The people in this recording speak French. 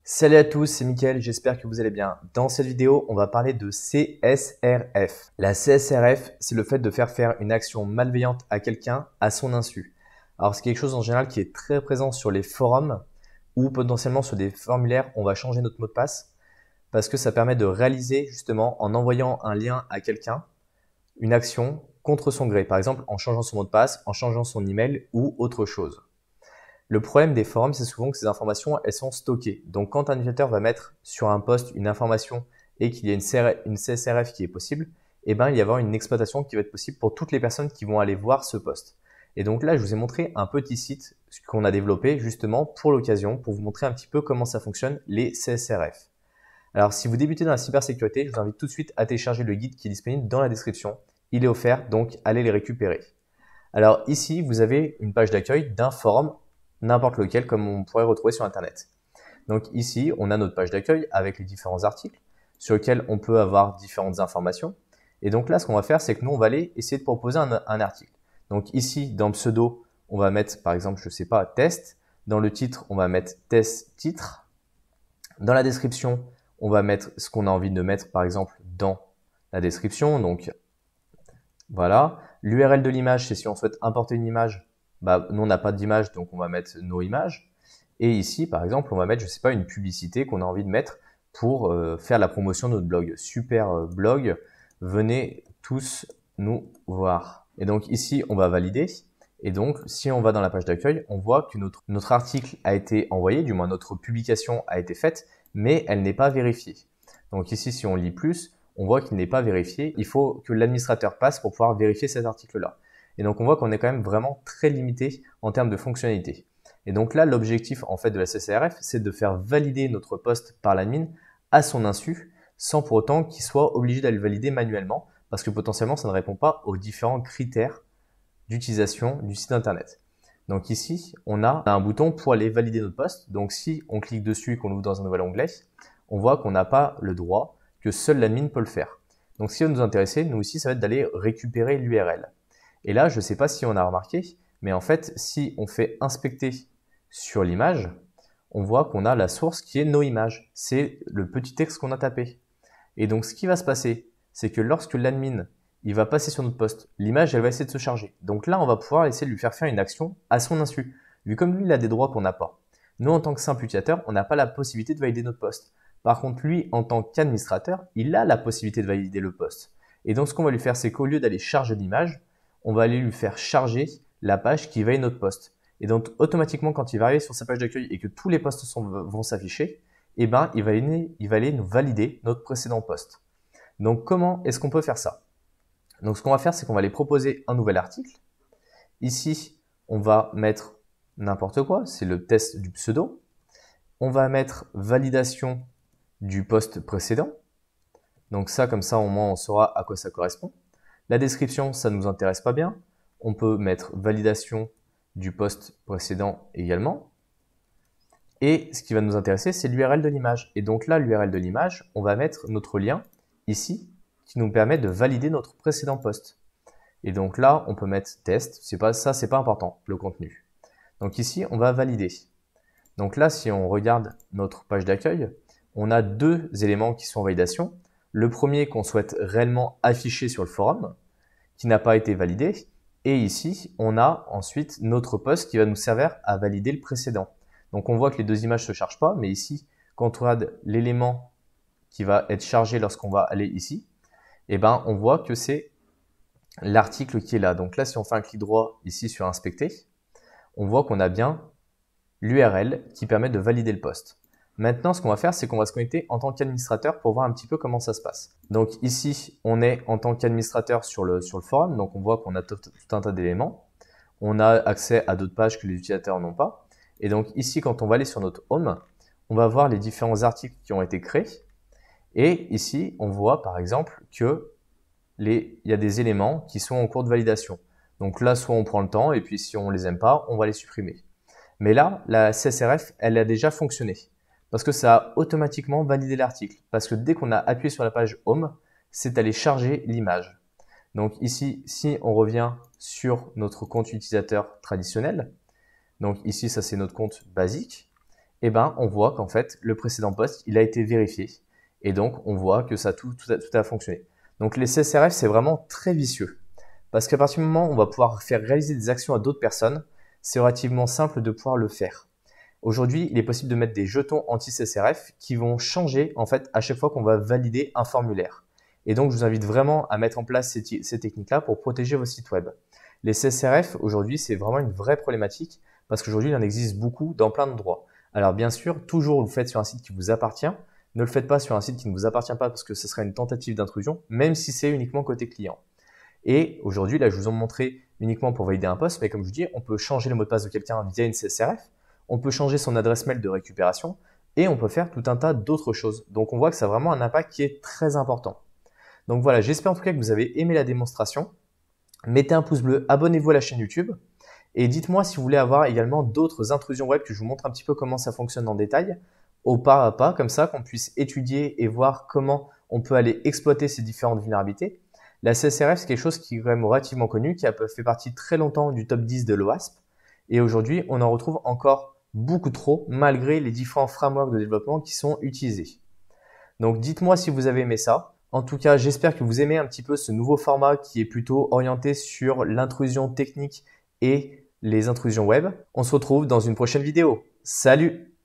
Salut à tous, c'est Mickaël, j'espère que vous allez bien. Dans cette vidéo, on va parler de CSRF. La CSRF, c'est le fait de faire une action malveillante à quelqu'un à son insu. Alors c'est quelque chose en général qui est très présent sur les forums ou potentiellement sur des formulaires, on va changer notre mot de passe parce que ça permet de réaliser justement en envoyant un lien à quelqu'un une action contre son gré. Par exemple, en changeant son mot de passe, en changeant son email ou autre chose. Le problème des forums, c'est souvent que ces informations, elles sont stockées. Donc, quand un utilisateur va mettre sur un post une information et qu'il y a une CSRF qui est possible, eh ben, il va y avoir une exploitation qui va être possible pour toutes les personnes qui vont aller voir ce post. Et donc là, je vous ai montré un petit site qu'on a développé justement pour l'occasion, pour vous montrer un petit peu comment ça fonctionne, les CSRF. Alors, si vous débutez dans la cybersécurité, je vous invite tout de suite à télécharger le guide qui est disponible dans la description. Il est offert, donc allez les récupérer. Alors ici, vous avez une page d'accueil d'un forum n'importe lequel comme on pourrait retrouver sur Internet. Donc ici, on a notre page d'accueil avec les différents articles sur lesquels on peut avoir différentes informations. Et donc là, ce qu'on va faire, c'est que nous, on va aller essayer de proposer un article. Donc ici, dans le pseudo, on va mettre par exemple, je sais pas, test. Dans le titre, on va mettre test titre. Dans la description, on va mettre ce qu'on a envie de mettre par exemple dans la description. Donc voilà. L'URL de l'image, c'est si on souhaite importer une image. Nous, on n'a pas d'image, donc on va mettre nos images. Et ici, par exemple, on va mettre, je sais pas, une publicité qu'on a envie de mettre pour faire la promotion de notre blog. Super blog, venez tous nous voir. Et donc ici, on va valider. Et donc, si on va dans la page d'accueil, on voit que notre article a été envoyé, du moins notre publication a été faite, mais elle n'est pas vérifiée. Donc ici, si on lit plus, on voit qu'il n'est pas vérifié. Il faut que l'administrateur passe pour pouvoir vérifier cet article-là. Et donc, on voit qu'on est quand même vraiment très limité en termes de fonctionnalité. Et donc là, l'objectif en fait de la CSRF, c'est de faire valider notre poste par l'admin à son insu, sans pour autant qu'il soit obligé d'aller le valider manuellement, parce que potentiellement, ça ne répond pas aux différents critères d'utilisation du site internet. Donc ici, on a un bouton pour aller valider notre poste. Donc si on clique dessus et qu'on l'ouvre dans un nouvel onglet, on voit qu'on n'a pas le droit, que seul l'admin peut le faire. Donc ce qui va nous intéresser, nous aussi, ça va être d'aller récupérer l'URL. Et là, je ne sais pas si on a remarqué, mais en fait, si on fait inspecter sur l'image, on voit qu'on a la source qui est nos images. C'est le petit texte qu'on a tapé. Et donc, ce qui va se passer, c'est que lorsque l'admin il va passer sur notre poste, l'image, elle va essayer de se charger. Donc là, on va pouvoir essayer de lui faire une action à son insu, vu comme lui, il a des droits qu'on n'a pas. Nous, en tant que simple utilisateur, on n'a pas la possibilité de valider notre poste. Par contre, lui, en tant qu'administrateur, il a la possibilité de valider le poste. Et donc, ce qu'on va lui faire, c'est qu'au lieu d'aller charger l'image, on va aller lui faire charger la page qui valide notre poste. Et donc, automatiquement, quand il va arriver sur sa page d'accueil et que tous les postes vont s'afficher, eh ben, il va aller nous valider notre précédent poste. Donc, comment est-ce qu'on peut faire ça? Donc, ce qu'on va faire, c'est qu'on va aller proposer un nouvel article. Ici, on va mettre n'importe quoi, c'est le test du pseudo. On va mettre validation du poste précédent. Donc ça, comme ça, au moins, on saura à quoi ça correspond. La description, ça ne nous intéresse pas bien. On peut mettre validation du poste précédent également. Et ce qui va nous intéresser, c'est l'URL de l'image. Et donc là, l'URL de l'image, on va mettre notre lien ici qui nous permet de valider notre précédent poste. Et donc là, on peut mettre test. C'est pas important, le contenu. Donc ici, on va valider. Donc là, si on regarde notre page d'accueil, on a deux éléments qui sont en validation. Le premier qu'on souhaite réellement afficher sur le forum, qui n'a pas été validé. Et ici, on a ensuite notre poste qui va nous servir à valider le précédent. Donc on voit que les deux images ne se chargent pas, mais ici, quand on regarde l'élément qui va être chargé lorsqu'on va aller ici, eh ben, on voit que c'est l'article qui est là. Donc là, si on fait un clic droit ici sur inspecter, on voit qu'on a bien l'URL qui permet de valider le poste. Maintenant, ce qu'on va faire, c'est qu'on va se connecter en tant qu'administrateur pour voir un petit peu comment ça se passe. Donc ici, on est en tant qu'administrateur sur le forum. Donc on voit qu'on a tout un tas d'éléments. On a accès à d'autres pages que les utilisateurs n'ont pas. Et donc ici, quand on va aller sur notre home, on va voir les différents articles qui ont été créés. Et ici, on voit par exemple que il y a des éléments qui sont en cours de validation. Donc là, soit on prend le temps et puis si on les aime pas, on va les supprimer. Mais là, la CSRF, elle a déjà fonctionné parce que ça a automatiquement validé l'article. Parce que dès qu'on a appuyé sur la page Home, c'est allé charger l'image. Donc ici, si on revient sur notre compte utilisateur traditionnel, donc ici, ça c'est notre compte basique. eh ben, on voit qu'en fait, le précédent post, il a été vérifié. Et donc, on voit que ça tout a fonctionné. Donc, les CSRF, c'est vraiment très vicieux. Parce qu'à partir du moment où on va pouvoir faire réaliser des actions à d'autres personnes, c'est relativement simple de pouvoir le faire. Aujourd'hui, il est possible de mettre des jetons anti-CSRF qui vont changer en fait à chaque fois qu'on va valider un formulaire. Et donc, je vous invite vraiment à mettre en place ces techniques-là pour protéger vos sites web. Les CSRF, aujourd'hui, c'est vraiment une vraie problématique parce qu'aujourd'hui, il en existe beaucoup dans plein d'endroits. Alors, bien sûr, toujours le faites sur un site qui vous appartient. Ne le faites pas sur un site qui ne vous appartient pas parce que ce serait une tentative d'intrusion, même si c'est uniquement côté client. Et aujourd'hui, là, je vous en montré uniquement pour valider un poste, mais comme je vous dis, on peut changer le mot de passe de quelqu'un via une CSRF, on peut changer son adresse mail de récupération et on peut faire tout un tas d'autres choses. Donc, on voit que ça a vraiment un impact qui est très important. Donc voilà, j'espère en tout cas que vous avez aimé la démonstration. Mettez un pouce bleu, abonnez-vous à la chaîne YouTube et dites-moi si vous voulez avoir également d'autres intrusions web que je vous montre un petit peu comment ça fonctionne en détail, au pas à pas, comme ça qu'on puisse étudier et voir comment on peut aller exploiter ces différentes vulnérabilités. La CSRF, c'est quelque chose qui est quand même relativement connu, qui a fait partie très longtemps du top 10 de l'OASP. Et aujourd'hui, on en retrouve encore beaucoup trop, malgré les différents frameworks de développement qui sont utilisés. Donc dites-moi si vous avez aimé ça. En tout cas, j'espère que vous aimez un petit peu ce nouveau format qui est plutôt orienté sur l'intrusion technique et les intrusions web. On se retrouve dans une prochaine vidéo. Salut!